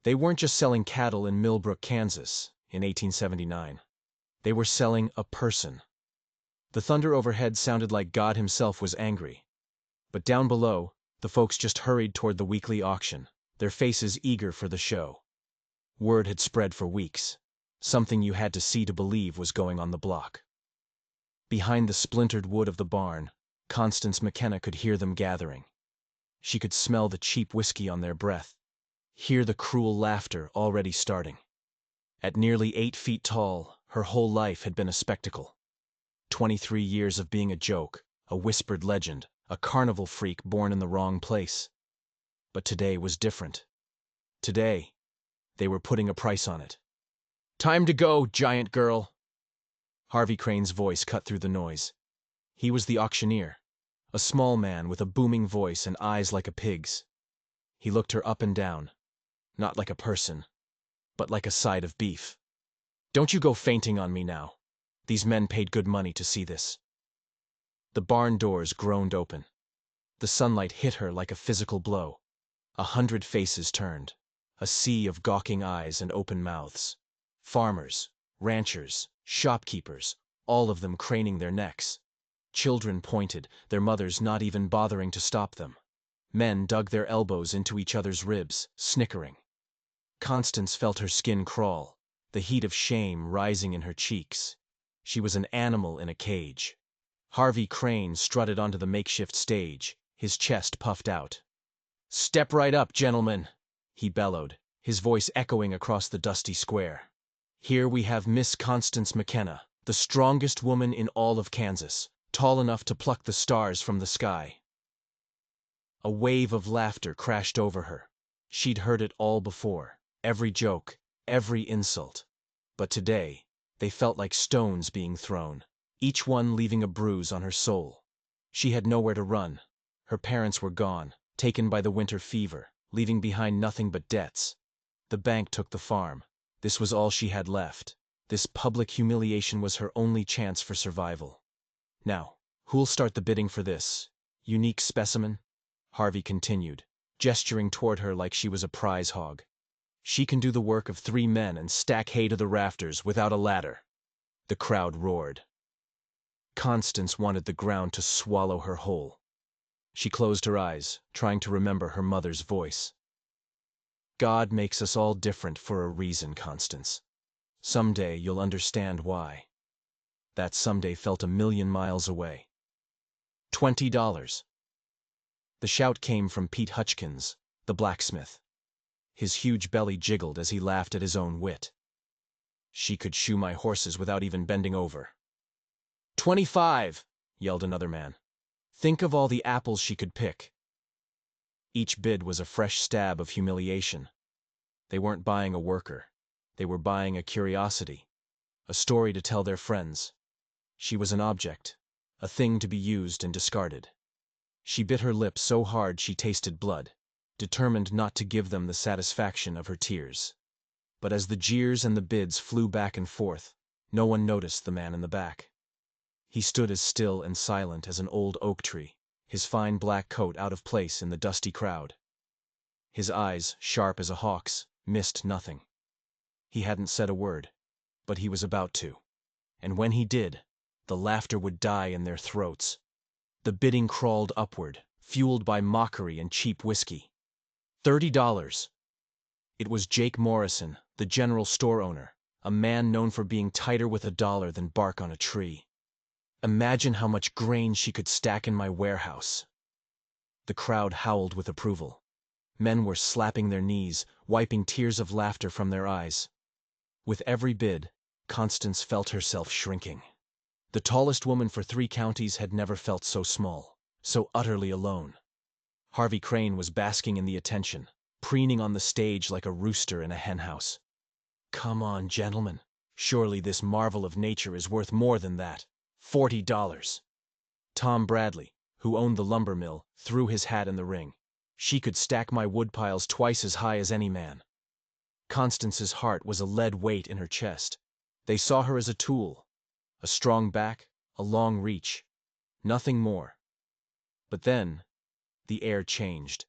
They weren't just selling cattle in Millbrook, Kansas, in 1879. They were selling a person. The thunder overhead sounded like God himself was angry. But down below, the folks just hurried toward the weekly auction, their faces eager for the show. Word had spread for weeks. Something you had to see to believe was going on the block. Behind the splintered wood of the barn, Constance McKenna could hear them gathering. She could smell the cheap whiskey on their breath, hear the cruel laughter already starting. At nearly 8 feet tall, her whole life had been a spectacle. 23 years of being a joke, a whispered legend, a carnival freak born in the wrong place. But today was different. Today, they were putting a price on it. "Time to go, giant girl!" Harvey Crane's voice cut through the noise. He was the auctioneer, a small man with a booming voice and eyes like a pig's. He looked her up and down, not like a person, but like a side of beef. "Don't you go fainting on me now. These men paid good money to see this." The barn doors groaned open. The sunlight hit her like a physical blow. 100 faces turned, a sea of gawking eyes and open mouths. Farmers, ranchers, shopkeepers, all of them craning their necks. Children pointed, their mothers not even bothering to stop them. Men dug their elbows into each other's ribs, snickering. Constance felt her skin crawl, the heat of shame rising in her cheeks. She was an animal in a cage. Harvey Crane strutted onto the makeshift stage, his chest puffed out. "Step right up, gentlemen," he bellowed, his voice echoing across the dusty square. "Here we have Miss Constance McKenna, the strongest woman in all of Kansas, tall enough to pluck the stars from the sky." A wave of laughter crashed over her. She'd heard it all before, every joke, every insult. But today, they felt like stones being thrown, each one leaving a bruise on her soul. She had nowhere to run. Her parents were gone, taken by the winter fever, leaving behind nothing but debts. The bank took the farm. This was all she had left. This public humiliation was her only chance for survival. "Now, who'll start the bidding for this unique specimen?" Harvey continued, gesturing toward her like she was a prize hog. "She can do the work of 3 men and stack hay to the rafters without a ladder." The crowd roared. Constance wanted the ground to swallow her whole. She closed her eyes, trying to remember her mother's voice. "God makes us all different for a reason, Constance. Someday you'll understand why." That someday felt 1,000,000 miles away. $20. The shout came from Pete Hutchkins, the blacksmith. His huge belly jiggled as he laughed at his own wit. "She could shoe my horses without even bending over." "25!" yelled another man. "Think of all the apples she could pick." Each bid was a fresh stab of humiliation. They weren't buying a worker. They were buying a curiosity, a story to tell their friends. She was an object, a thing to be used and discarded. She bit her lip so hard she tasted blood, determined not to give them the satisfaction of her tears. But as the jeers and the bids flew back and forth, no one noticed the man in the back. He stood as still and silent as an old oak tree, his fine black coat out of place in the dusty crowd. His eyes, sharp as a hawk's, missed nothing. He hadn't said a word, but he was about to. And when he did, the laughter would die in their throats. The bidding crawled upward, fueled by mockery and cheap whiskey. $30. It was Jake Morrison, the general store owner, a man known for being tighter with a dollar than bark on a tree. "Imagine how much grain she could stack in my warehouse." The crowd howled with approval. Men were slapping their knees, wiping tears of laughter from their eyes. With every bid, Constance felt herself shrinking. The tallest woman for 3 counties had never felt so small, so utterly alone. Harvey Crane was basking in the attention, preening on the stage like a rooster in a henhouse. "Come on, gentlemen. Surely this marvel of nature is worth more than that. $40. Tom Bradley, who owned the lumber mill, threw his hat in the ring. "She could stack my woodpiles twice as high as any man." Constance's heart was a lead weight in her chest. They saw her as a tool, a strong back, a long reach, nothing more. But then, the air changed.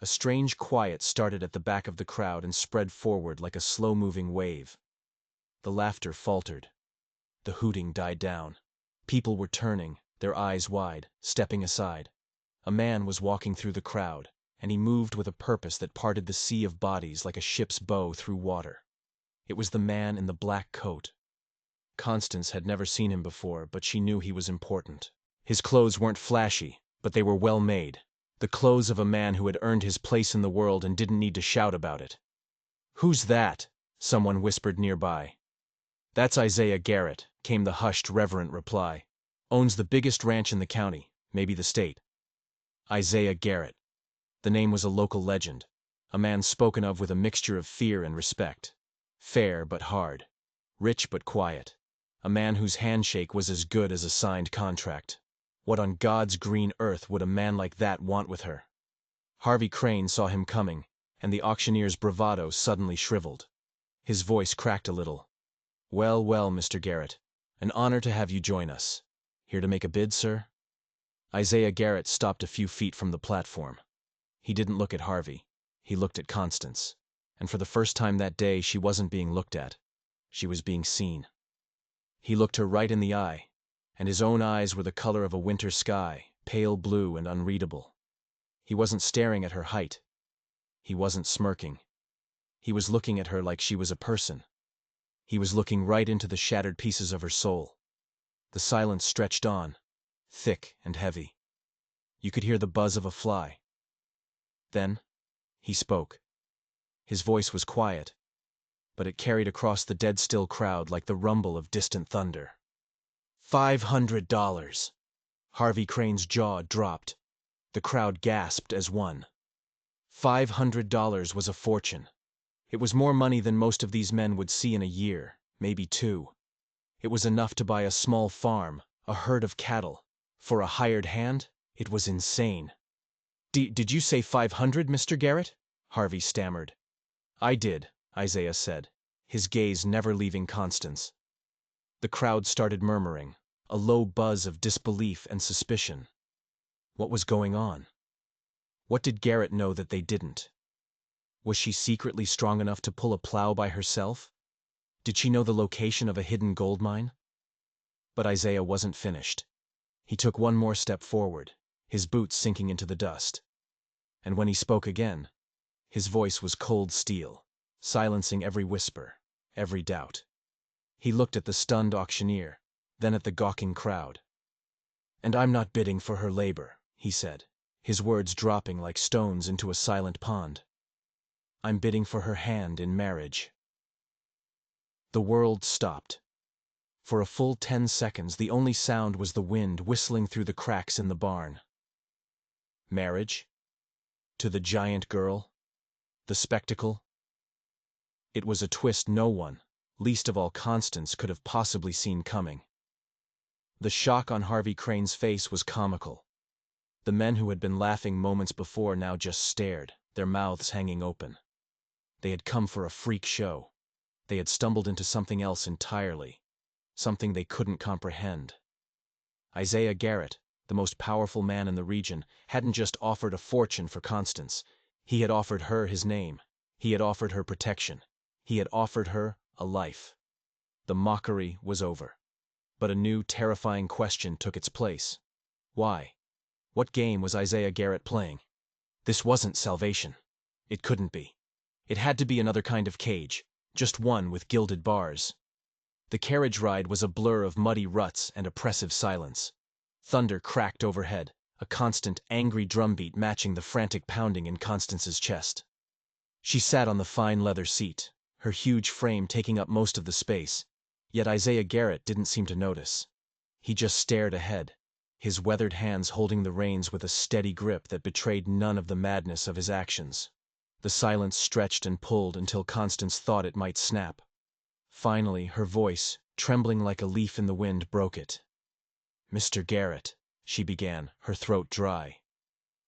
A strange quiet started at the back of the crowd and spread forward like a slow-moving wave. The laughter faltered. The hooting died down. People were turning, their eyes wide, stepping aside. A man was walking through the crowd, and he moved with a purpose that parted the sea of bodies like a ship's bow through water. It was the man in the black coat. Constance had never seen him before, but she knew he was important. His clothes weren't flashy, but they were well made. The clothes of a man who had earned his place in the world and didn't need to shout about it. "Who's that?" someone whispered nearby. "That's Isaiah Garrett," came the hushed, reverent reply. "Owns the biggest ranch in the county, maybe the state." Isaiah Garrett. The name was a local legend, a man spoken of with a mixture of fear and respect. Fair but hard. Rich but quiet. A man whose handshake was as good as a signed contract. What on God's green earth would a man like that want with her? Harvey Crane saw him coming, and the auctioneer's bravado suddenly shriveled. His voice cracked a little. "Well, well, Mr. Garrett. An honor to have you join us. Here to make a bid, sir?" Isaiah Garrett stopped a few feet from the platform. He didn't look at Harvey. He looked at Constance. And for the first time that day, she wasn't being looked at. She was being seen. He looked her right in the eye, and his own eyes were the color of a winter sky, pale blue and unreadable. He wasn't staring at her height. He wasn't smirking. He was looking at her like she was a person. He was looking right into the shattered pieces of her soul. The silence stretched on, thick and heavy. You could hear the buzz of a fly. Then he spoke. His voice was quiet, but it carried across the dead-still crowd like the rumble of distant thunder. $500! Harvey Crane's jaw dropped. The crowd gasped as one. $500 was a fortune. It was more money than most of these men would see in a year, maybe two. It was enough to buy a small farm, a herd of cattle. For a hired hand, it was insane. Did you say 500, Mr. Garrett?" Harvey stammered. "I did," Isaiah said, his gaze never leaving Constance. The crowd started murmuring, a low buzz of disbelief and suspicion. What was going on? What did Garrett know that they didn't? Was she secretly strong enough to pull a plow by herself? Did she know the location of a hidden gold mine? But Isaiah wasn't finished. He took one more step forward, his boots sinking into the dust. And when he spoke again, his voice was cold steel, silencing every whisper, every doubt. He looked at the stunned auctioneer, then at the gawking crowd. "And I'm not bidding for her labor," he said, his words dropping like stones into a silent pond. "I'm bidding for her hand in marriage." The world stopped. For a full 10 seconds, the only sound was the wind whistling through the cracks in the barn. Marriage? To the giant girl? The spectacle? It was a twist no one, least of all Constance, could have possibly seen coming. The shock on Harvey Crane's face was comical. The men who had been laughing moments before now just stared, their mouths hanging open. They had come for a freak show. They had stumbled into something else entirely, something they couldn't comprehend. Isaiah Garrett, the most powerful man in the region, hadn't just offered a fortune for Constance. He had offered her his name. He had offered her protection. He had offered her a life. The mockery was over. But a new, terrifying question took its place. Why? What game was Isaiah Garrett playing? This wasn't salvation. It couldn't be. It had to be another kind of cage, just one with gilded bars. The carriage ride was a blur of muddy ruts and oppressive silence. Thunder cracked overhead, a constant, angry drumbeat matching the frantic pounding in Constance's chest. She sat on the fine leather seat, her huge frame taking up most of the space, yet Isaiah Garrett didn't seem to notice. He just stared ahead, his weathered hands holding the reins with a steady grip that betrayed none of the madness of his actions. The silence stretched and pulled until Constance thought it might snap. Finally, her voice, trembling like a leaf in the wind, broke it. "Mr. Garrett," she began, her throat dry.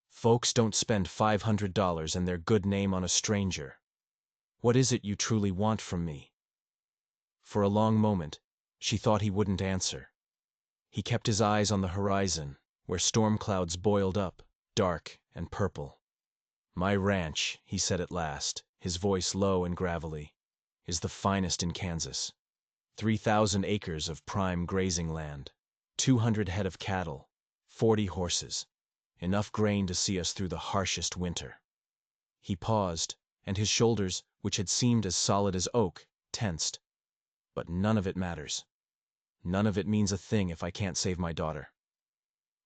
"Folks don't spend $500 and their good name on a stranger. What is it you truly want from me?" For a long moment, she thought he wouldn't answer. He kept his eyes on the horizon, where storm clouds boiled up, dark and purple. My ranch, he said at last, his voice low and gravelly, is the finest in Kansas. 3,000 acres of prime grazing land, 200 head of cattle, 40 horses, enough grain to see us through the harshest winter. He paused, and his shoulders, which had seemed as solid as oak, tensed. But none of it matters. None of it means a thing if I can't save my daughter.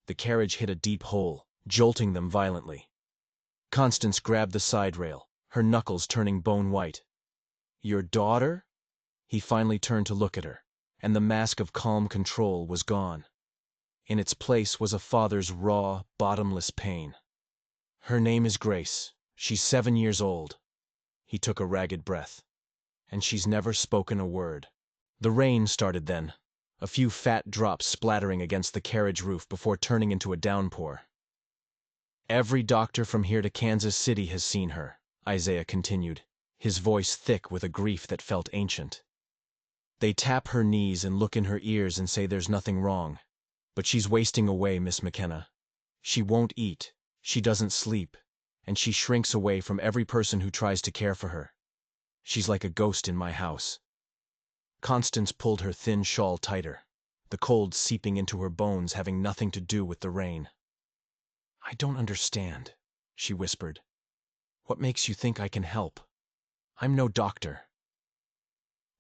The carriage hit a deep hole, jolting them violently. Constance grabbed the side rail, her knuckles turning bone white. Your daughter? He finally turned to look at her, and the mask of calm control was gone. In its place was a father's raw, bottomless pain. Her name is Grace. She's 7 years old. He took a ragged breath. And she's never spoken a word. The rain started then, a few fat drops splattering against the carriage roof before turning into a downpour. Every doctor from here to Kansas City has seen her, Isaiah continued, his voice thick with a grief that felt ancient. They tap her knees and look in her ears and say there's nothing wrong. But she's wasting away, Miss McKenna. She won't eat, she doesn't sleep, and she shrinks away from every person who tries to care for her. She's like a ghost in my house. Constance pulled her thin shawl tighter, the cold seeping into her bones having nothing to do with the rain. I don't understand, she whispered. What makes you think I can help? I'm no doctor.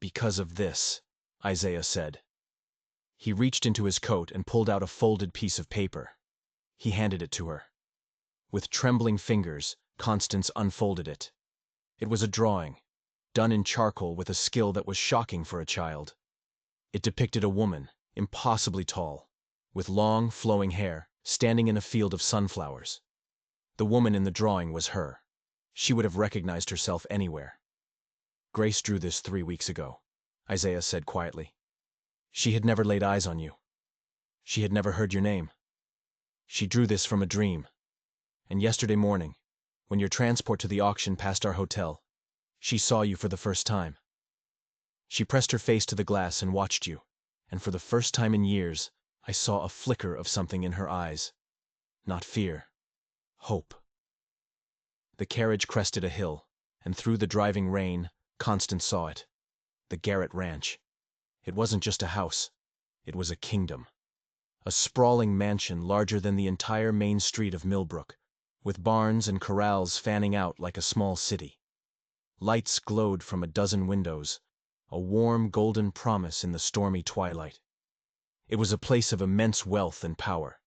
Because of this, Isaiah said. He reached into his coat and pulled out a folded piece of paper. He handed it to her. With trembling fingers, Constance unfolded it. It was a drawing, done in charcoal with a skill that was shocking for a child. It depicted a woman, impossibly tall, with long, flowing hair, standing in a field of sunflowers. The woman in the drawing was her. She would have recognized herself anywhere. Grace drew this 3 weeks ago, Isaiah said quietly. She had never laid eyes on you. She had never heard your name. She drew this from a dream. And yesterday morning, when your transport to the auction passed our hotel, she saw you for the first time. She pressed her face to the glass and watched you, and for the first time in years, I saw a flicker of something in her eyes. Not fear. Hope. The carriage crested a hill, and through the driving rain, Constance saw it. The Garrett Ranch. It wasn't just a house. It was a kingdom. A sprawling mansion larger than the entire main street of Millbrook, with barns and corrals fanning out like a small city. Lights glowed from a dozen windows, a warm golden promise in the stormy twilight. It was a place of immense wealth and power.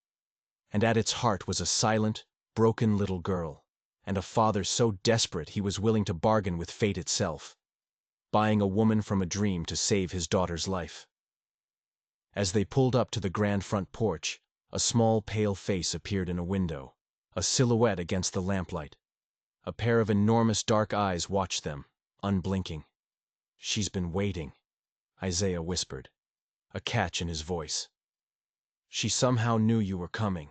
And at its heart was a silent, broken little girl, and a father so desperate he was willing to bargain with fate itself, buying a woman from a dream to save his daughter's life. As they pulled up to the grand front porch, a small pale face appeared in a window, a silhouette against the lamplight. A pair of enormous dark eyes watched them, unblinking. She's been waiting, Isaiah whispered, a catch in his voice. She somehow knew you were coming.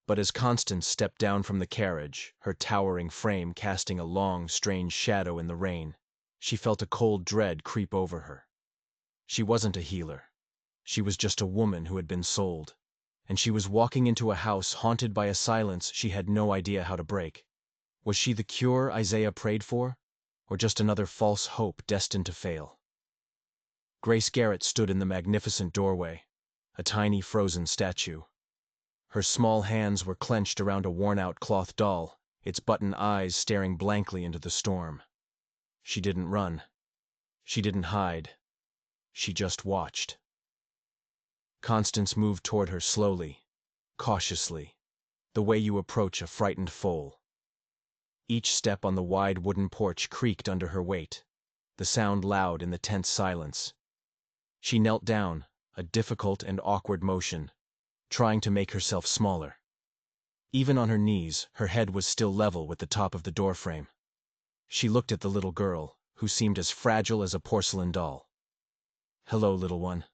But as Constance stepped down from the carriage, her towering frame casting a long, strange shadow in the rain, she felt a cold dread creep over her. She wasn't a healer. She was just a woman who had been sold, and she was walking into a house haunted by a silence she had no idea how to break. Was she the cure Isaiah prayed for, or just another false hope destined to fail? Grace Garrett stood in the magnificent doorway, a tiny frozen statue. Her small hands were clenched around a worn-out cloth doll, its button eyes staring blankly into the storm. She didn't run. She didn't hide. She just watched. Constance moved toward her slowly, cautiously, the way you approach a frightened foal. Each step on the wide wooden porch creaked under her weight, the sound loud in the tense silence. She knelt down, a difficult and awkward motion, trying to make herself smaller. Even on her knees, her head was still level with the top of the doorframe. She looked at the little girl, who seemed as fragile as a porcelain doll. "Hello, little one,"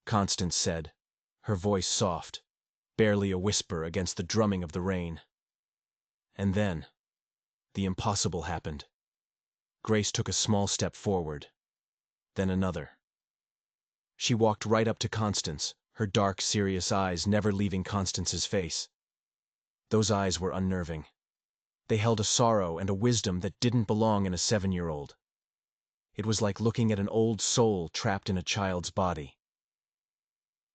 Constance said, her voice soft, barely a whisper against the drumming of the rain. And then, the impossible happened. Grace took a small step forward, then another. She walked right up to Constance, her dark, serious eyes never leaving Constance's face. Those eyes were unnerving. They held a sorrow and a wisdom that didn't belong in a 7-year-old. It was like looking at an old soul trapped in a child's body.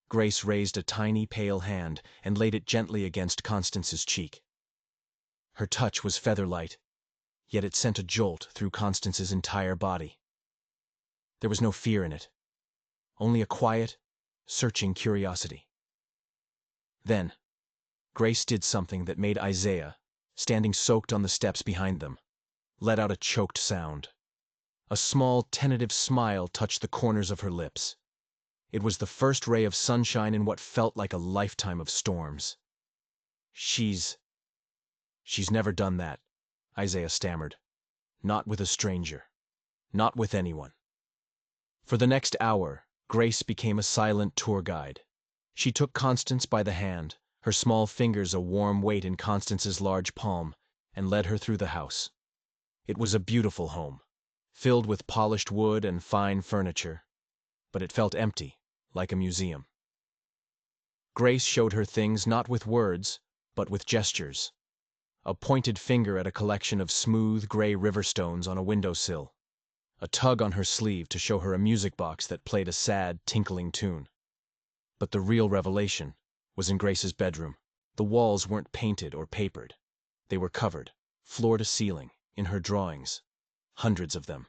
Grace raised a tiny, pale hand and laid it gently against Constance's cheek. Her touch was feather-light, yet it sent a jolt through Constance's entire body. There was no fear in it, only a quiet, searching curiosity. Then, Grace did something that made Isaiah, standing soaked on the steps behind them, let out a choked sound. A small, tentative smile touched the corners of her lips. It was the first ray of sunshine in what felt like a lifetime of storms. She's never done that, Isaiah stammered. Not with a stranger. Not with anyone. For the next hour, Grace became a silent tour guide. She took Constance by the hand, her small fingers a warm weight in Constance's large palm, and led her through the house. It was a beautiful home, filled with polished wood and fine furniture, but it felt empty, like a museum. Grace showed her things not with words, but with gestures. A pointed finger at a collection of smooth, gray river stones on a windowsill. A tug on her sleeve to show her a music box that played a sad, tinkling tune. But the real revelation was in Grace's bedroom. The walls weren't painted or papered. They were covered, floor to ceiling, in her drawings. Hundreds of them.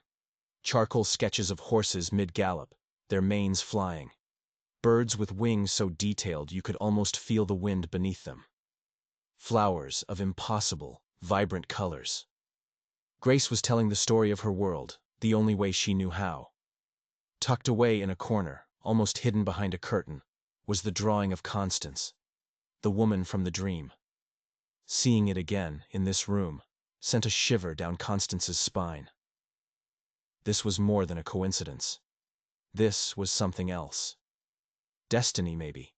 Charcoal sketches of horses mid-gallop, their manes flying. Birds with wings so detailed you could almost feel the wind beneath them. Flowers of impossible, vibrant colors. Grace was telling the story of her world, the only way she knew how. Tucked away in a corner, almost hidden behind a curtain, was the drawing of Constance, the woman from the dream. Seeing it again, in this room, sent a shiver down Constance's spine. This was more than a coincidence. This was something else. Destiny, maybe.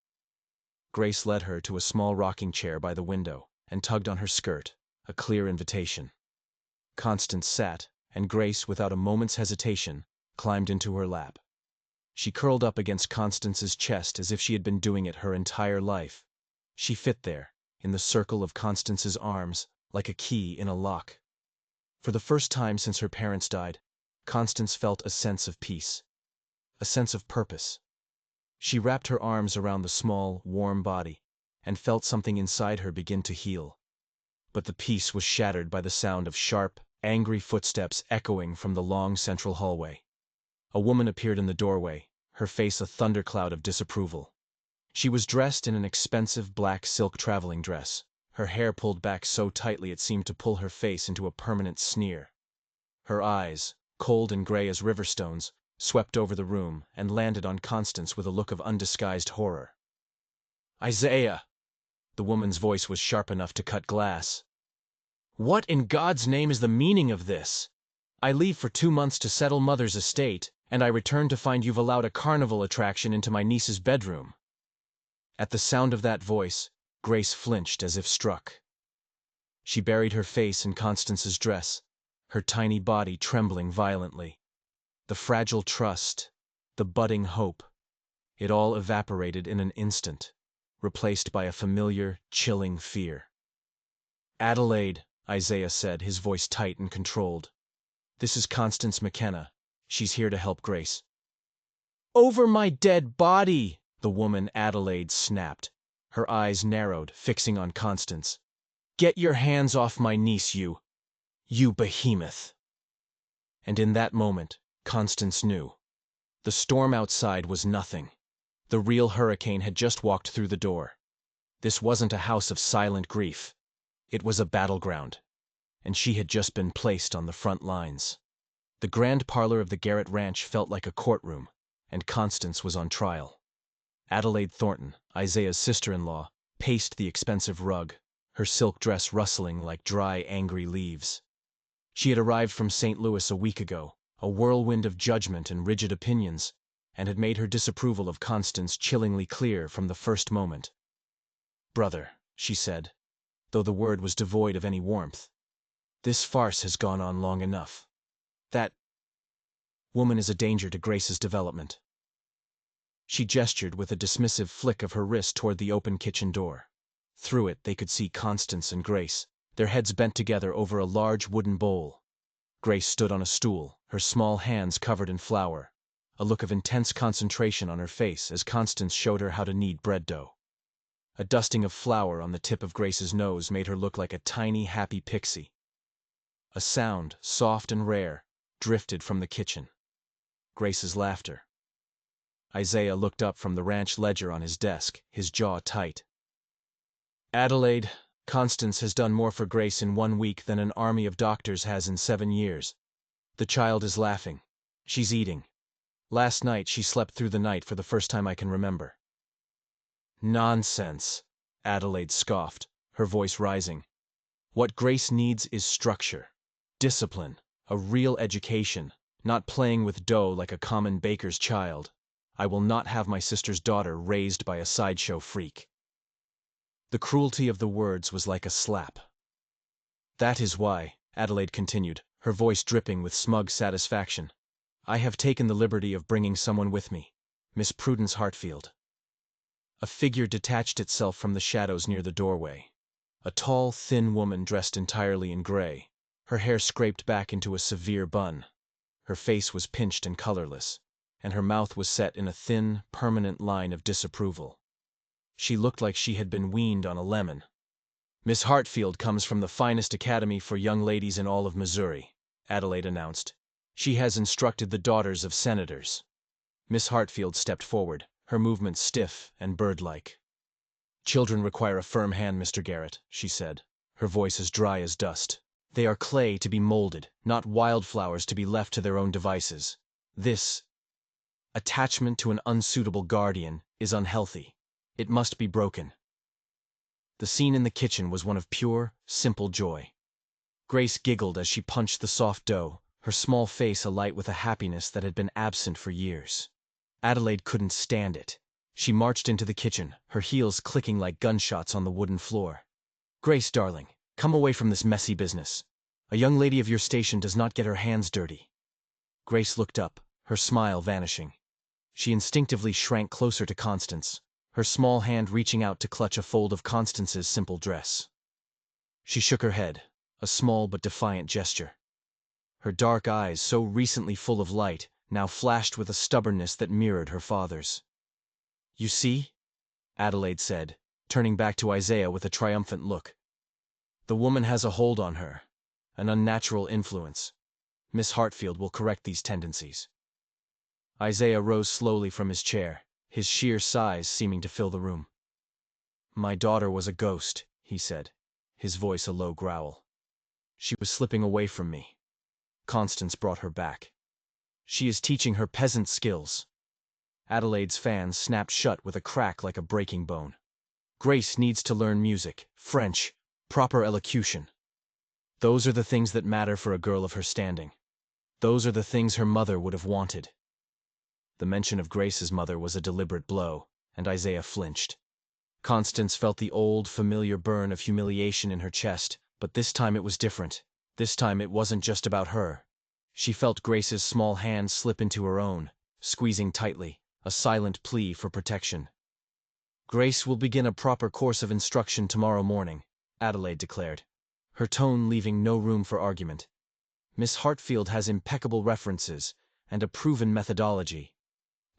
Grace led her to a small rocking chair by the window and tugged on her skirt, a clear invitation. Constance sat, and Grace, without a moment's hesitation, climbed into her lap. She curled up against Constance's chest as if she had been doing it her entire life. She fit there, in the circle of Constance's arms, like a key in a lock. For the first time since her parents died, Constance felt a sense of peace, a sense of purpose. She wrapped her arms around the small, warm body, and felt something inside her begin to heal. But the peace was shattered by the sound of sharp, angry footsteps echoing from the long central hallway. A woman appeared in the doorway, her face a thundercloud of disapproval. She was dressed in an expensive black silk traveling dress, her hair pulled back so tightly it seemed to pull her face into a permanent sneer. Her eyes, cold and gray as river stones, swept over the room and landed on Constance with a look of undisguised horror. "Isaiah!" The woman's voice was sharp enough to cut glass. "What in God's name is the meaning of this? I leave for 2 months to settle Mother's estate, and I return to find you've allowed a carnival attraction into my niece's bedroom." At the sound of that voice, Grace flinched as if struck. She buried her face in Constance's dress, her tiny body trembling violently. The fragile trust, the budding hope, it all evaporated in an instant, replaced by a familiar, chilling fear. "Adelaide," Isaiah said, his voice tight and controlled. "This is Constance McKenna. She's here to help Grace." "Over my dead body!" the woman Adelaide snapped. Her eyes narrowed, fixing on Constance. "Get your hands off my niece, you behemoth!" And in that moment, Constance knew. The storm outside was nothing. The real hurricane had just walked through the door. This wasn't a house of silent grief. It was a battleground, and she had just been placed on the front lines. The grand parlor of the Garrett Ranch felt like a courtroom, and Constance was on trial. Adelaide Thornton, Isaiah's sister-in-law, paced the expensive rug, her silk dress rustling like dry, angry leaves. She had arrived from St. Louis a week ago, a whirlwind of judgment and rigid opinions, and had made her disapproval of Constance chillingly clear from the first moment. "Brother," she said, though the word was devoid of any warmth, "this farce has gone on long enough. That woman is a danger to Grace's development." She gestured with a dismissive flick of her wrist toward the open kitchen door. Through it they could see Constance and Grace, their heads bent together over a large wooden bowl. Grace stood on a stool, her small hands covered in flour, a look of intense concentration on her face as Constance showed her how to knead bread dough. A dusting of flour on the tip of Grace's nose made her look like a tiny, happy pixie. A sound, soft and rare, drifted from the kitchen. Grace's laughter. Isaiah looked up from the ranch ledger on his desk, his jaw tight. "Adelaide, Constance has done more for Grace in 1 week than an army of doctors has in 7 years. The child is laughing. She's eating. Last night she slept through the night for the first time I can remember." "Nonsense," Adelaide scoffed, her voice rising. "What Grace needs is structure, discipline, a real education, not playing with dough like a common baker's child. I will not have my sister's daughter raised by a sideshow freak." The cruelty of the words was like a slap. "That is why," Adelaide continued, her voice dripping with smug satisfaction, "I have taken the liberty of bringing someone with me, Miss Prudence Hartfield." A figure detached itself from the shadows near the doorway. A tall, thin woman dressed entirely in gray, her hair scraped back into a severe bun. Her face was pinched and colorless, and her mouth was set in a thin, permanent line of disapproval. She looked like she had been weaned on a lemon. "Miss Hartfield comes from the finest academy for young ladies in all of Missouri," Adelaide announced. "She has instructed the daughters of senators." Miss Hartfield stepped forward, her movements stiff and bird-like. "Children require a firm hand, Mr. Garrett," she said, her voice as dry as dust. "They are clay to be molded, not wildflowers to be left to their own devices. This attachment to an unsuitable guardian is unhealthy. It must be broken." The scene in the kitchen was one of pure, simple joy. Grace giggled as she punched the soft dough, her small face alight with a happiness that had been absent for years. Adelaide couldn't stand it. She marched into the kitchen, her heels clicking like gunshots on the wooden floor. "Grace, darling, come away from this messy business. A young lady of your station does not get her hands dirty." Grace looked up, her smile vanishing. She instinctively shrank closer to Constance, her small hand reaching out to clutch a fold of Constance's simple dress. She shook her head, a small but defiant gesture. Her dark eyes, so recently full of light, now flashed with a stubbornness that mirrored her father's. "You see?" Adelaide said, turning back to Isaiah with a triumphant look. "The woman has a hold on her, an unnatural influence. Miss Hartfield will correct these tendencies." Isaiah rose slowly from his chair, his sheer size seeming to fill the room. "My daughter was a ghost," he said, his voice a low growl. "She was slipping away from me. Constance brought her back. She is teaching her peasant skills." Adelaide's fan snapped shut with a crack like a breaking bone. "Grace needs to learn music, French, proper elocution. Those are the things that matter for a girl of her standing. Those are the things her mother would have wanted." The mention of Grace's mother was a deliberate blow, and Isaiah flinched. Constance felt the old, familiar burn of humiliation in her chest, but this time it was different. This time it wasn't just about her. She felt Grace's small hand slip into her own, squeezing tightly, a silent plea for protection. "Grace will begin a proper course of instruction tomorrow morning," Adelaide declared, her tone leaving no room for argument. "Miss Hartfield has impeccable references and a proven methodology.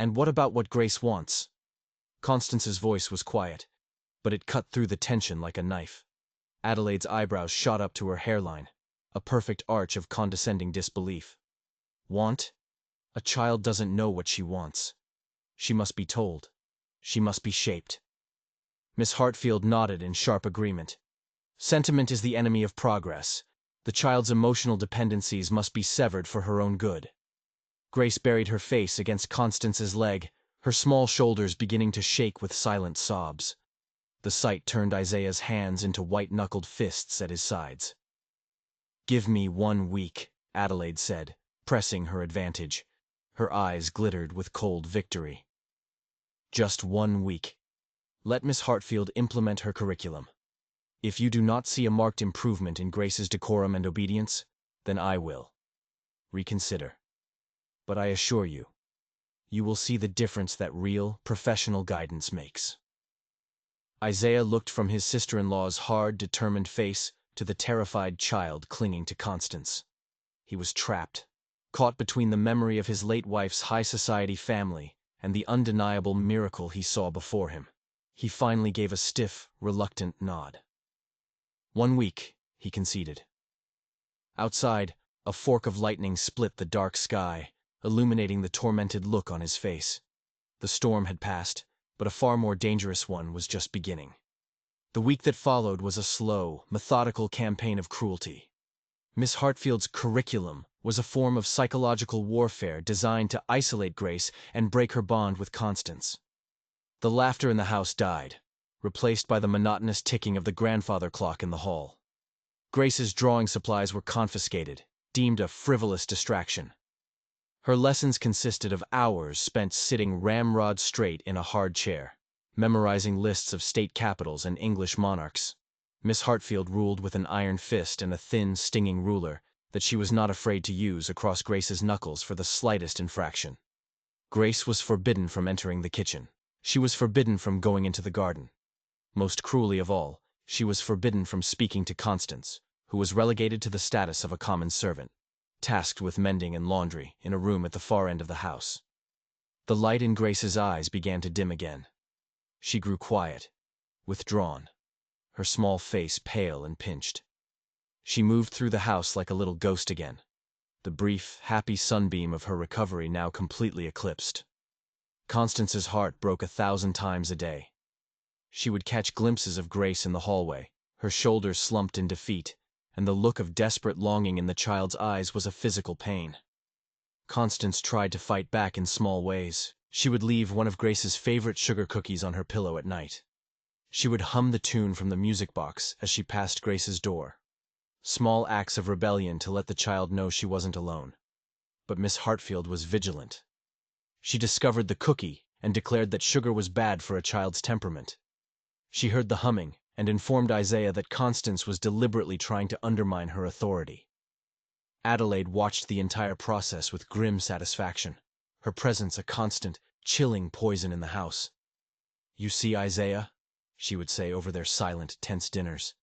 And what about what Grace wants?" Constance's voice was quiet, but it cut through the tension like a knife. Adelaide's eyebrows shot up to her hairline, a perfect arch of condescending disbelief. "Want? A child doesn't know what she wants. She must be told. She must be shaped." Miss Hartfield nodded in sharp agreement. "Sentiment is the enemy of progress. The child's emotional dependencies must be severed for her own good." Grace buried her face against Constance's leg, her small shoulders beginning to shake with silent sobs. The sight turned Isaiah's hands into white-knuckled fists at his sides. "Give me 1 week," Adelaide said, pressing her advantage. Her eyes glittered with cold victory. "Just 1 week. Let Miss Hartfield implement her curriculum. If you do not see a marked improvement in Grace's decorum and obedience, then I will. Reconsider. But I assure you, you will see the difference that real, professional guidance makes." Isaiah looked from his sister-in-law's hard, determined face to the terrified child clinging to Constance. He was trapped, caught between the memory of his late wife's high society family and the undeniable miracle he saw before him. He finally gave a stiff, reluctant nod. 1 week, he conceded. Outside, a fork of lightning split the dark sky, illuminating the tormented look on his face. The storm had passed, but a far more dangerous one was just beginning. The week that followed was a slow, methodical campaign of cruelty. Miss Hartfield's curriculum was a form of psychological warfare designed to isolate Grace and break her bond with Constance. The laughter in the house died, replaced by the monotonous ticking of the grandfather clock in the hall. Grace's drawing supplies were confiscated, deemed a frivolous distraction. Her lessons consisted of hours spent sitting ramrod straight in a hard chair, memorizing lists of state capitals and English monarchs. Miss Hartfield ruled with an iron fist and a thin, stinging ruler that she was not afraid to use across Grace's knuckles for the slightest infraction. Grace was forbidden from entering the kitchen. She was forbidden from going into the garden. Most cruelly of all, she was forbidden from speaking to Constance, who was relegated to the status of a common servant, tasked with mending and laundry in a room at the far end of the house. The light in Grace's eyes began to dim again. She grew quiet, withdrawn, her small face pale and pinched. She moved through the house like a little ghost again, the brief, happy sunbeam of her recovery now completely eclipsed. Constance's heart broke 1,000 times a day. She would catch glimpses of Grace in the hallway, her shoulders slumped in defeat, and the look of desperate longing in the child's eyes was a physical pain. Constance tried to fight back in small ways. She would leave one of Grace's favorite sugar cookies on her pillow at night. She would hum the tune from the music box as she passed Grace's door. Small acts of rebellion to let the child know she wasn't alone. But Miss Hartfield was vigilant. She discovered the cookie and declared that sugar was bad for a child's temperament. She heard the humming and informed Isaiah that Constance was deliberately trying to undermine her authority. Adelaide watched the entire process with grim satisfaction, her presence a constant, chilling poison in the house. "You see, Isaiah," she would say over their silent, tense dinners.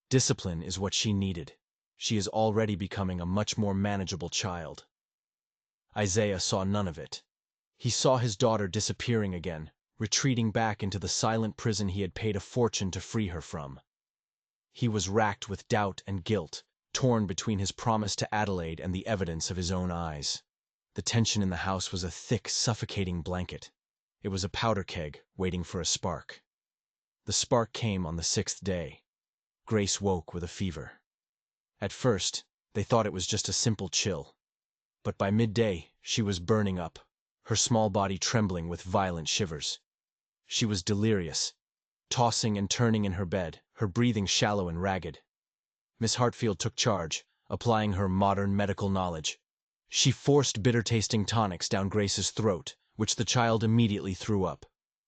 "Discipline is what she needed. She is already becoming a much more manageable child." Isaiah saw none of it. He saw his daughter disappearing again, retreating back into the silent prison he had paid a fortune to free her from. He was racked with doubt and guilt, torn between his promise to Adelaide and the evidence of his own eyes. The tension in the house was a thick, suffocating blanket. It was a powder keg waiting for a spark. The spark came on the 6th day. Grace woke with a fever. At first, they thought it was just a simple chill. But by midday, she was burning up, her small body trembling with violent shivers. She was delirious, tossing and turning in her bed, her breathing shallow and ragged. Miss Hartfield took charge, applying her modern medical knowledge. She forced bitter-tasting tonics down Grace's throat, which the child immediately threw up.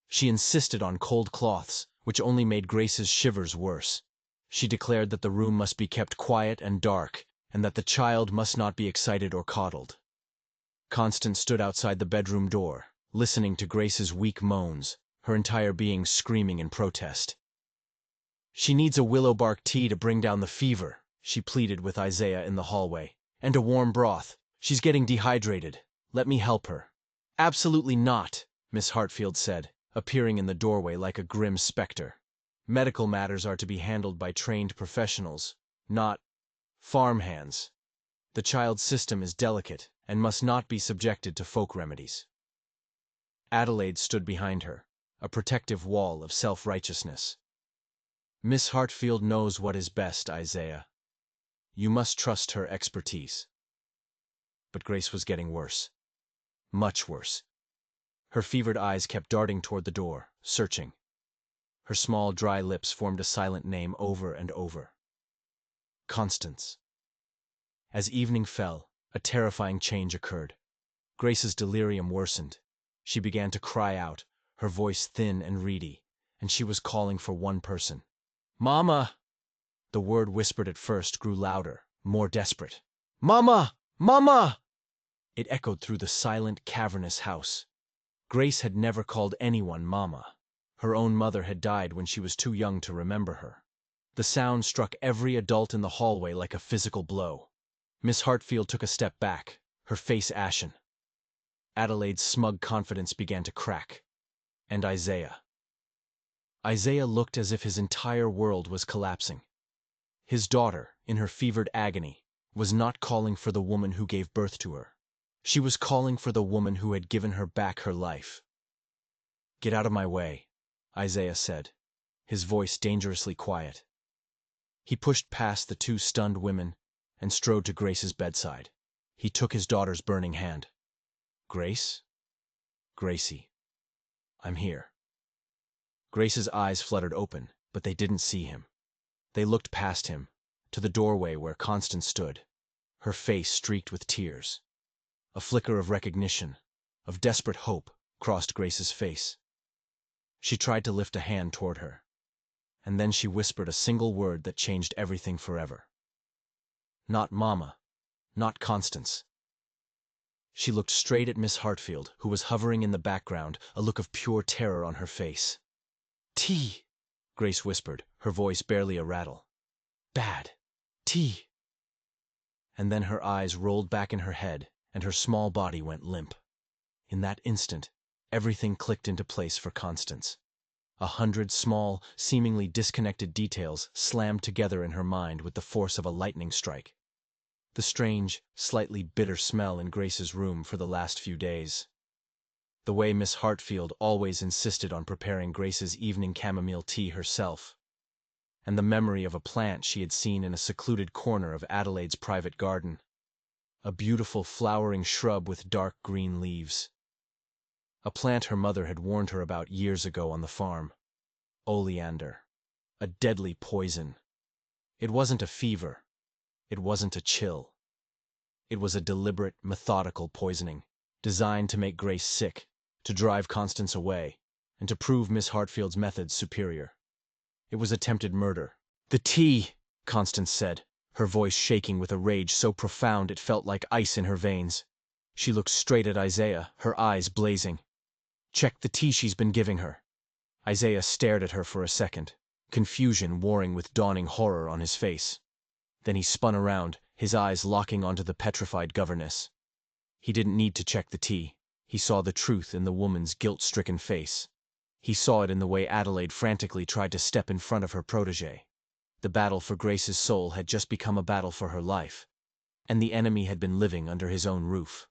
She insisted on cold cloths, which only made Grace's shivers worse. She declared that the room must be kept quiet and dark, and that the child must not be excited or coddled. Constance stood outside the bedroom door, listening to Grace's weak moans, her entire being screaming in protest. "She needs a willow bark tea to bring down the fever," she pleaded with Isaiah in the hallway, "and a warm broth. She's getting dehydrated. Let me help her." "Absolutely not," Miss Hartfield said, appearing in the doorway like a grim specter. "Medical matters are to be handled by trained professionals, not farmhands. The child's system is delicate and must not be subjected to folk remedies." Adelaide stood behind her, a protective wall of self-righteousness. "Miss Hartfield knows what is best, Isaiah. You must trust her expertise." But Grace was getting worse. Much worse. Her fevered eyes kept darting toward the door, searching. Her small, dry lips formed a silent name over and over. Constance. As evening fell, a terrifying change occurred. Grace's delirium worsened. She began to cry out, her voice thin and reedy, and she was calling for one person. "Mama!" The word whispered at first grew louder, more desperate. "Mama! Mama!" It echoed through the silent, cavernous house. Grace had never called anyone Mama. Her own mother had died when she was too young to remember her. The sound struck every adult in the hallway like a physical blow. Miss Hartfield took a step back, her face ashen. Adelaide's smug confidence began to crack. And Isaiah. Isaiah looked as if his entire world was collapsing. His daughter, in her fevered agony, was not calling for the woman who gave birth to her. She was calling for the woman who had given her back her life. "Get out of my way," Isaiah said, his voice dangerously quiet. He pushed past the two stunned women and strode to Grace's bedside. He took his daughter's burning hand. "Grace? Gracie, I'm here." Grace's eyes fluttered open, but they didn't see him. They looked past him, to the doorway where Constance stood, her face streaked with tears. A flicker of recognition, of desperate hope, crossed Grace's face. She tried to lift a hand toward her, and then she whispered a single word that changed everything forever. "Not Mama, not Constance." She looked straight at Miss Hartfield, who was hovering in the background, a look of pure terror on her face. "Tea," Grace whispered, her voice barely a rattle. "Bad. Tea." And then her eyes rolled back in her head, and her small body went limp. In that instant, everything clicked into place for Constance. 100 small, seemingly disconnected details slammed together in her mind with the force of a lightning strike. The strange, slightly bitter smell in Grace's room for the last few days. The way Miss Hartfield always insisted on preparing Grace's evening chamomile tea herself. And the memory of a plant she had seen in a secluded corner of Adelaide's private garden. A beautiful flowering shrub with dark green leaves. A plant her mother had warned her about years ago on the farm. Oleander. A deadly poison. It wasn't a fever. It wasn't a chill. It was a deliberate, methodical poisoning, designed to make Grace sick, to drive Constance away, and to prove Miss Hartfield's methods superior. It was attempted murder. "The tea," Constance said, her voice shaking with a rage so profound it felt like ice in her veins. She looked straight at Isaiah, her eyes blazing. "Check the tea she's been giving her." Isaiah stared at her for a second, confusion warring with dawning horror on his face. Then he spun around, his eyes locking onto the petrified governess. He didn't need to check the tea. He saw the truth in the woman's guilt-stricken face. He saw it in the way Adelaide frantically tried to step in front of her protégé. The battle for Grace's soul had just become a battle for her life, and the enemy had been living under his own roof.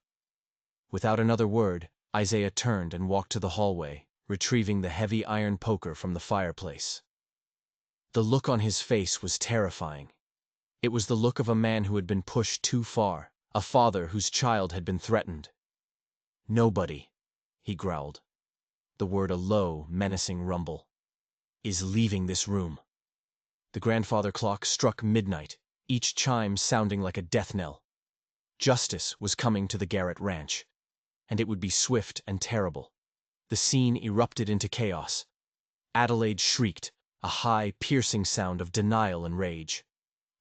Without another word, Isaiah turned and walked to the hallway, retrieving the heavy iron poker from the fireplace. The look on his face was terrifying. It was the look of a man who had been pushed too far, a father whose child had been threatened. "Nobody," he growled, the word a low, menacing rumble, "is leaving this room." The grandfather clock struck midnight, each chime sounding like a death knell. Justice was coming to the Garrett Ranch, and it would be swift and terrible. The scene erupted into chaos. Adelaide shrieked, a high, piercing sound of denial and rage.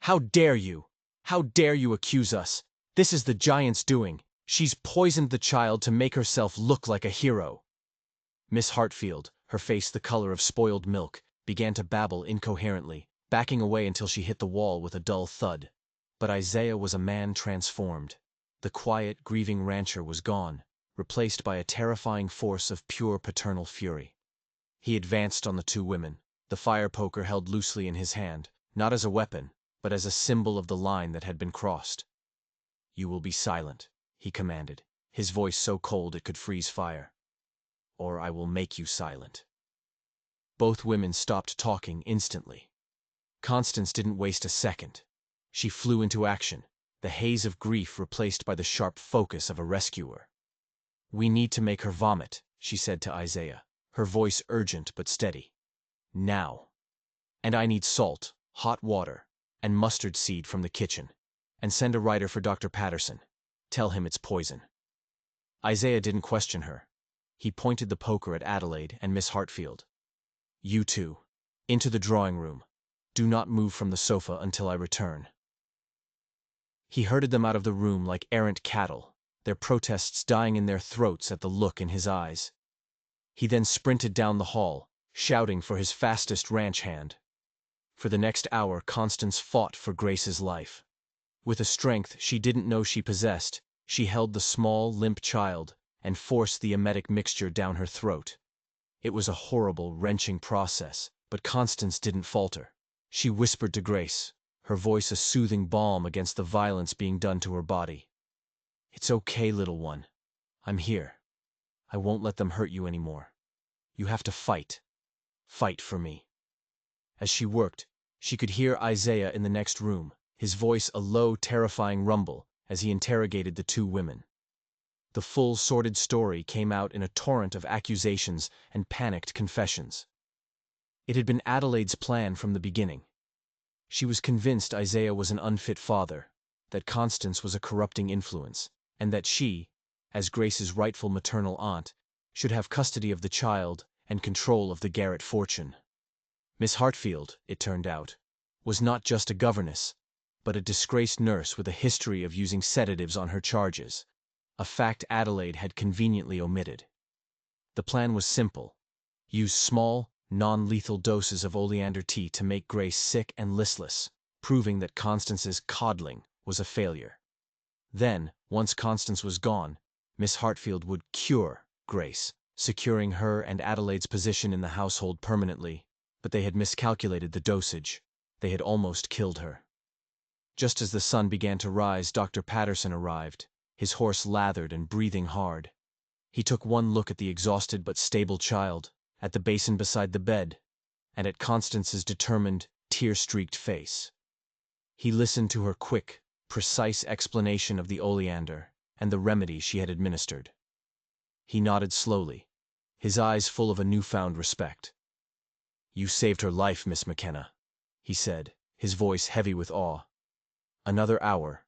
"How dare you? How dare you accuse us? This is the giant's doing. She's poisoned the child to make herself look like a hero." Miss Hartfield, her face the color of spoiled milk, began to babble incoherently, backing away until she hit the wall with a dull thud. But Isaiah was a man transformed. The quiet, grieving rancher was gone, replaced by a terrifying force of pure paternal fury. He advanced on the two women, the fire poker held loosely in his hand, not as a weapon, but as a symbol of the line that had been crossed. "You will be silent," he commanded, his voice so cold it could freeze fire. "Or I will make you silent." Both women stopped talking instantly. Constance didn't waste a second. She flew into action, the haze of grief replaced by the sharp focus of a rescuer. "We need to make her vomit," she said to Isaiah, her voice urgent but steady. "Now. And I need salt, hot water, and mustard seed from the kitchen. And send a writer for Dr. Patterson. Tell him it's poison." Isaiah didn't question her. He pointed the poker at Adelaide and Miss Hartfield. "You two, into the drawing room. Do not move from the sofa until I return." He herded them out of the room like errant cattle, their protests dying in their throats at the look in his eyes. He then sprinted down the hall, shouting for his fastest ranch hand. For the next hour, Constance fought for Grace's life. With a strength she didn't know she possessed, she held the small, limp child and forced the emetic mixture down her throat. It was a horrible, wrenching process, but Constance didn't falter. She whispered to Grace, her voice a soothing balm against the violence being done to her body. "It's okay, little one. I'm here. I won't let them hurt you anymore. You have to fight. Fight for me." As she worked, she could hear Isaiah in the next room, his voice a low, terrifying rumble as he interrogated the two women. The full, sordid story came out in a torrent of accusations and panicked confessions. It had been Adelaide's plan from the beginning. She was convinced Isaiah was an unfit father, that Constance was a corrupting influence, and that she, as Grace's rightful maternal aunt, should have custody of the child and control of the Garrett fortune. Miss Hartfield, it turned out, was not just a governess, but a disgraced nurse with a history of using sedatives on her charges, a fact Adelaide had conveniently omitted. The plan was simple: use small, non-lethal doses of oleander tea to make Grace sick and listless, proving that Constance's coddling was a failure. Then, once Constance was gone, Miss Hartfield would cure Grace, securing her and Adelaide's position in the household permanently, but they had miscalculated the dosage. They had almost killed her. Just as the sun began to rise, Dr. Patterson arrived, his horse lathered and breathing hard. He took one look at the exhausted but stable child, at the basin beside the bed, and at Constance's determined, tear-streaked face. He listened to her quick, precise explanation of the oleander and the remedy she had administered. He nodded slowly, his eyes full of a newfound respect. "You saved her life, Miss McKenna," he said, his voice heavy with awe. "Another hour,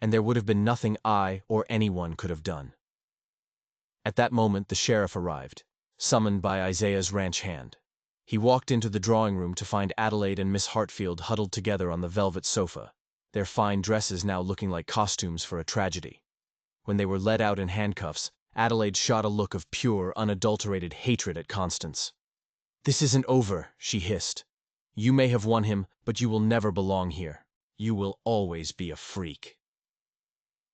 and there would have been nothing I or anyone could have done." At that moment the sheriff arrived, summoned by Isaiah's ranch hand. He walked into the drawing room to find Adelaide and Miss Hartfield huddled together on the velvet sofa, their fine dresses now looking like costumes for a tragedy. When they were led out in handcuffs, Adelaide shot a look of pure, unadulterated hatred at Constance. "This isn't over," she hissed. "You may have won him, but you will never belong here. You will always be a freak."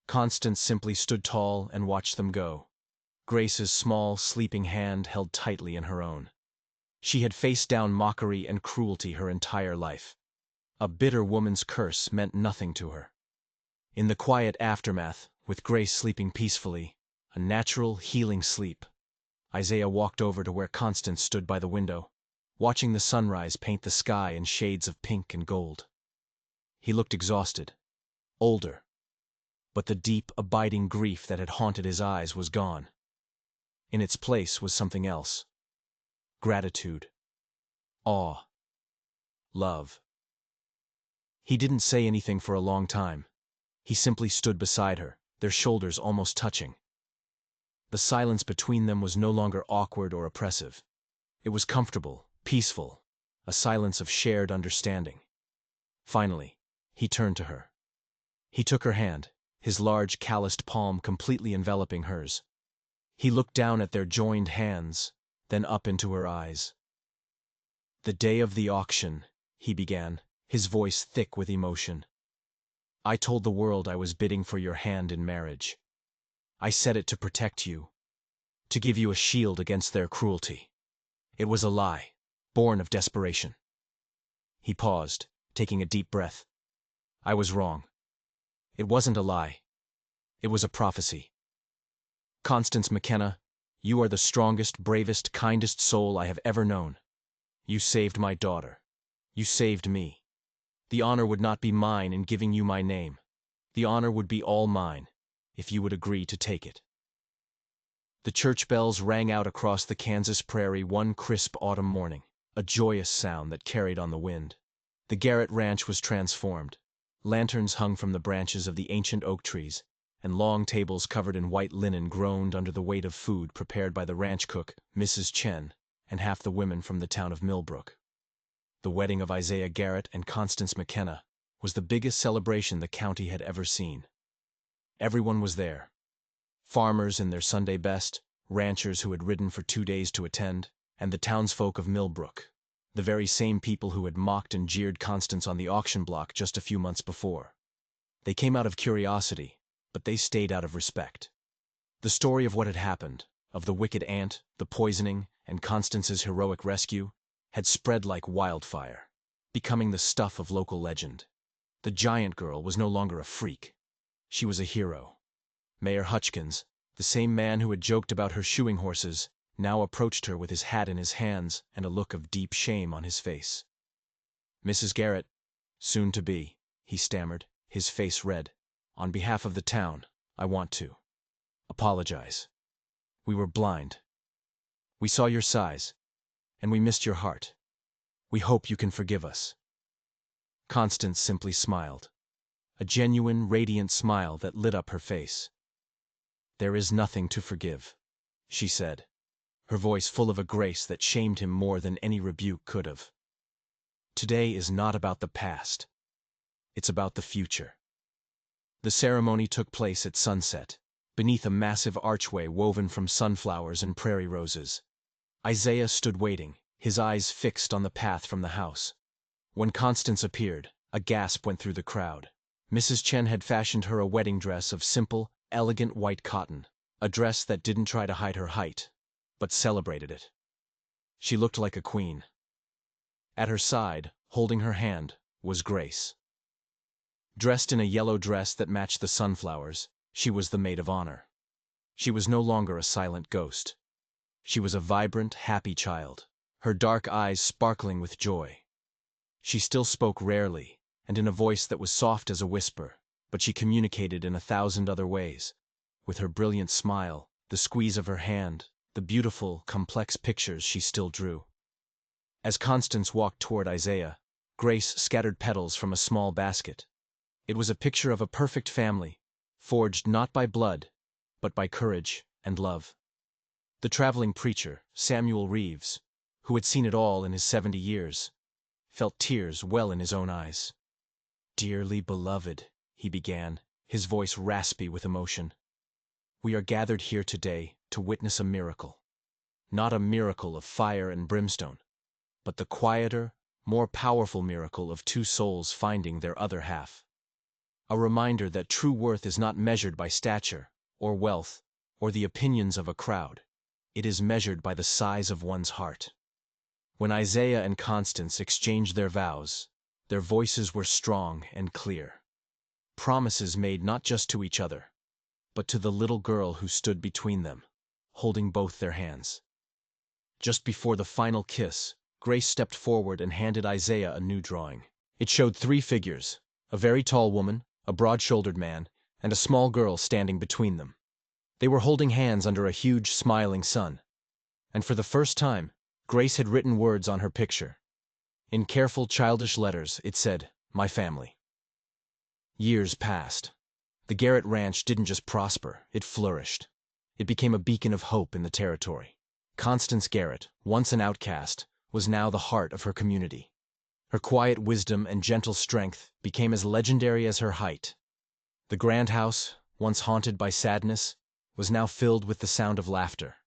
Constance simply stood tall and watched them go, Grace's small, sleeping hand held tightly in her own. She had faced down mockery and cruelty her entire life. A bitter woman's curse meant nothing to her. In the quiet aftermath, with Grace sleeping peacefully, a natural, healing sleep, Isaiah walked over to where Constance stood by the window, watching the sunrise paint the sky in shades of pink and gold. He looked exhausted, older, but the deep, abiding grief that had haunted his eyes was gone. In its place was something else: gratitude, awe, love. He didn't say anything for a long time. He simply stood beside her, their shoulders almost touching. The silence between them was no longer awkward or oppressive. It was comfortable, peaceful, a silence of shared understanding. Finally, he turned to her. He took her hand, his large, calloused palm completely enveloping hers. He looked down at their joined hands, then up into her eyes. "The day of the auction," he began, his voice thick with emotion, "I told the world I was bidding for your hand in marriage. I said it to protect you, to give you a shield against their cruelty. It was a lie, born of desperation." He paused, taking a deep breath. "I was wrong. It wasn't a lie. It was a prophecy. Constance McKenna, you are the strongest, bravest, kindest soul I have ever known. You saved my daughter. You saved me. The honor would not be mine in giving you my name. The honor would be all mine, if you would agree to take it." The church bells rang out across the Kansas prairie one crisp autumn morning, a joyous sound that carried on the wind. The Garrett ranch was transformed. Lanterns hung from the branches of the ancient oak trees, and long tables covered in white linen groaned under the weight of food prepared by the ranch cook, Mrs. Chen, and half the women from the town of Millbrook. The wedding of Isaiah Garrett and Constance McKenna was the biggest celebration the county had ever seen. Everyone was there: farmers in their Sunday best, ranchers who had ridden for 2 days to attend, and the townsfolk of Millbrook, the very same people who had mocked and jeered Constance on the auction block just a few months before. They came out of curiosity, but they stayed out of respect. The story of what had happened, of the wicked aunt, the poisoning, and Constance's heroic rescue, had spread like wildfire, becoming the stuff of local legend. The giant girl was no longer a freak. She was a hero. Mayor Hutchkins, the same man who had joked about her shoeing horses, now approached her with his hat in his hands and a look of deep shame on his face. "Mrs. Garrett, soon to be," he stammered, his face red. "On behalf of the town, I want to apologize. We were blind. We saw your size, and we missed your heart. We hope you can forgive us." Constance simply smiled, a genuine, radiant smile that lit up her face. "There is nothing to forgive," she said, her voice full of a grace that shamed him more than any rebuke could have. "Today is not about the past. It's about the future." The ceremony took place at sunset, beneath a massive archway woven from sunflowers and prairie roses. Isaiah stood waiting, his eyes fixed on the path from the house. When Constance appeared, a gasp went through the crowd. Mrs. Chen had fashioned her a wedding dress of simple, elegant white cotton, a dress that didn't try to hide her height, but celebrated it. She looked like a queen. At her side, holding her hand, was Grace. Dressed in a yellow dress that matched the sunflowers, she was the maid of honor. She was no longer a silent ghost. She was a vibrant, happy child, her dark eyes sparkling with joy. She still spoke rarely, and in a voice that was soft as a whisper, but she communicated in 1,000 other ways, with her brilliant smile, the squeeze of her hand, the beautiful, complex pictures she still drew. As Constance walked toward Isaiah, Grace scattered petals from a small basket. It was a picture of a perfect family, forged not by blood, but by courage and love. The traveling preacher, Samuel Reeves, who had seen it all in his 70 years, felt tears well in his own eyes. "Dearly beloved," he began, his voice raspy with emotion, "we are gathered here today to witness a miracle. Not a miracle of fire and brimstone, but the quieter, more powerful miracle of two souls finding their other half. A reminder that true worth is not measured by stature, or wealth, or the opinions of a crowd. It is measured by the size of one's heart." When Isaiah and Constance exchanged their vows, their voices were strong and clear. Promises made not just to each other, but to the little girl who stood between them, holding both their hands. Just before the final kiss, Grace stepped forward and handed Isaiah a new drawing. It showed 3 figures, a very tall woman, a broad-shouldered man, and a small girl standing between them. They were holding hands under a huge, smiling sun. And for the first time, Grace had written words on her picture. In careful, childish letters, it said, "My family." Years passed. The Garrett Ranch didn't just prosper, it flourished. It became a beacon of hope in the territory. Constance Garrett, once an outcast, was now the heart of her community. Her quiet wisdom and gentle strength became as legendary as her height. The grand house, once haunted by sadness, was now filled with the sound of laughter.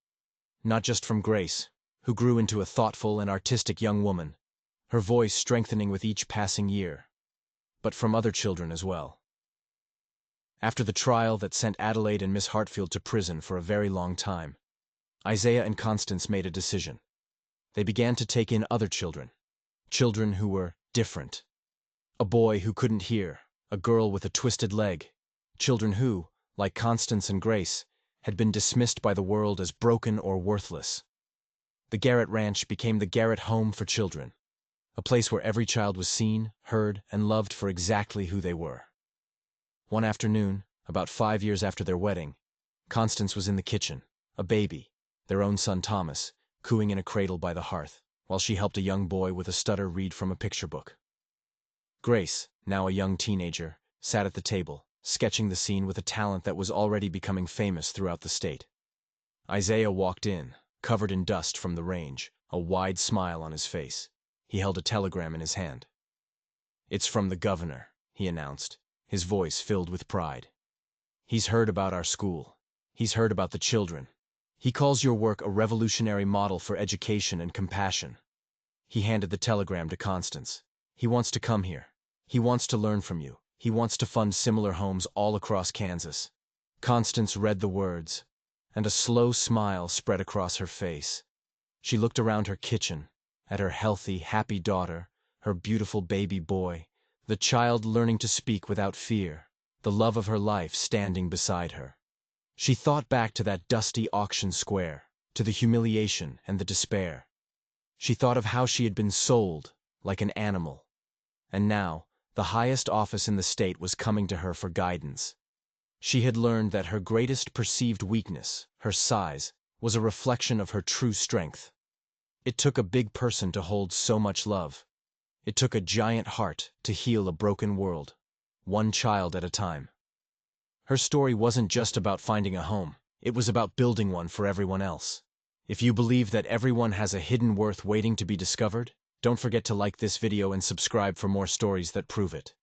Not just from Grace, who grew into a thoughtful and artistic young woman, her voice strengthening with each passing year, but from other children as well. After the trial that sent Adelaide and Miss Hartfield to prison for a very long time, Isaiah and Constance made a decision. They began to take in other children, children who were different. A boy who couldn't hear, a girl with a twisted leg, children who, like Constance and Grace, had been dismissed by the world as broken or worthless. The Garrett Ranch became the Garrett Home for Children, a place where every child was seen, heard, and loved for exactly who they were. One afternoon, about 5 years after their wedding, Constance was in the kitchen, a baby, their own son Thomas, cooing in a cradle by the hearth, while she helped a young boy with a stutter read from a picture book. Grace, now a young teenager, sat at the table, sketching the scene with a talent that was already becoming famous throughout the state. Isaiah walked in, covered in dust from the range, a wide smile on his face. He held a telegram in his hand. "It's from the governor," he announced, his voice filled with pride. "He's heard about our school. He's heard about the children. He calls your work a revolutionary model for education and compassion. He handed the telegram to Constance. "He wants to come here. He wants to learn from you. He wants to fund similar homes all across Kansas." Constance read the words, and a slow smile spread across her face. She looked around her kitchen, at her healthy, happy daughter, her beautiful baby boy, the child learning to speak without fear, the love of her life standing beside her. She thought back to that dusty auction square, to the humiliation and the despair. She thought of how she had been sold, like an animal. And now, the highest office in the state was coming to her for guidance. She had learned that her greatest perceived weakness, her size, was a reflection of her true strength. It took a big person to hold so much love. It took a giant heart to heal a broken world, one child at a time. Her story wasn't just about finding a home. It was about building one for everyone else. If you believe that everyone has a hidden worth waiting to be discovered, don't forget to like this video and subscribe for more stories that prove it.